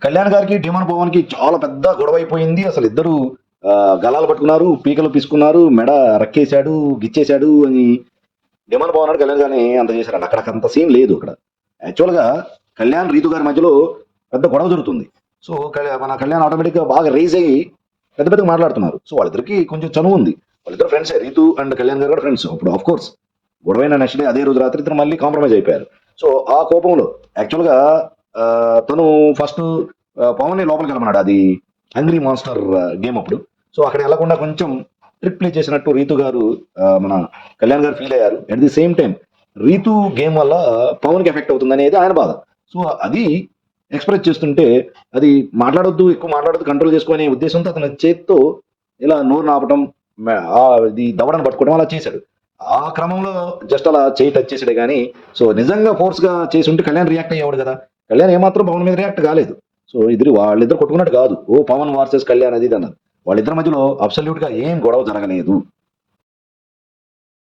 కళ్యాణ్ గారికి ఢీమన్ పవన్ కి చాలా పెద్ద గొడవ అయిపోయింది. అసలు ఇద్దరు గలాలు పట్టుకున్నారు, పీకలు పిసుకున్నారు, మెడ రక్కేశాడు, గిచ్చేశాడు అని ఢీమన్ పవన్ నాడు కళ్యాణ్ గారిని అంత చేశారండి. అక్కడ అంత సీన్ లేదు. అక్కడ యాక్చువల్ గా కళ్యాణ్ రీతు గారి మధ్యలో పెద్ద గొడవ జరుగుతుంది. సో మన కళ్యాణ్ ఆటోమేటిక్ గా బాగా రేజ్ అయ్యి పెద్ద పెద్దగా మాట్లాడుతున్నారు. సో వాళ్ళిద్దరికి కొంచెం చనువు ఉంది. వాళ్ళిద్దరు ఫ్రెండ్స్, రీతు అండ్ కళ్యాణ్ గారు కూడా ఫ్రెండ్స్. ఇప్పుడు ఆఫ్ కోర్స్ గొడవైన నెక్స్ట్ డే అదే రోజు రాత్రి ఇద్దరు మళ్ళీ కాంప్రమైజ్ అయిపోయారు. సో ఆ కోపంలో యాక్చువల్ గా తను ఫస్ట్ పవన్ ని లోపలికి వెళ్ళమన్నాడు, అది హంగ్రీ మాన్స్టర్ గేమ్ అప్పుడు. సో అక్కడ వెళ్లకుండా కొంచెం ట్రిక్ ప్లే చేసినట్టు రీతు గారు మన కళ్యాణ్ గారు ఫీల్ అయ్యారు. At the same time Rithu game వల్ల పవన్ కి ఎఫెక్ట్ అవుతుంది అనేది ఆయన బాధ. సో అది ఎక్స్ప్రెస్ చేస్తుంటే అది మాట్లాడొద్దు, ఎక్కువ మాట్లాడొద్దు, కంట్రోల్ చేసుకునే ఉద్దేశంతో అతని చేత్తో ఇలా నోరు నాపటం, ఇది దవడను పట్టుకోవడం అలా చేశాడు. ఆ క్రమంలో జస్ట్ అలా చేయి టచ్ చేసాడే కానీ సో నిజంగా ఫోర్స్ గా చేసి ఉంటే కళ్యాణ్ రియాక్ట్ అయ్యేవాడు కదా. కళ్యాణ్ ఏమాత్రం పవన్ మీద రియాక్ట్ కాలేదు. సో వాళ్ళిద్దరు కొట్టుకున్నట్టు కాదు, ఓ పవన్ వర్సెస్ కళ్యాణ్ అది ఇది అన్నారు. వాళ్ళిద్దరి మధ్యలో అబ్సల్యూట్ గా ఏం గొడవ జరగలేదు.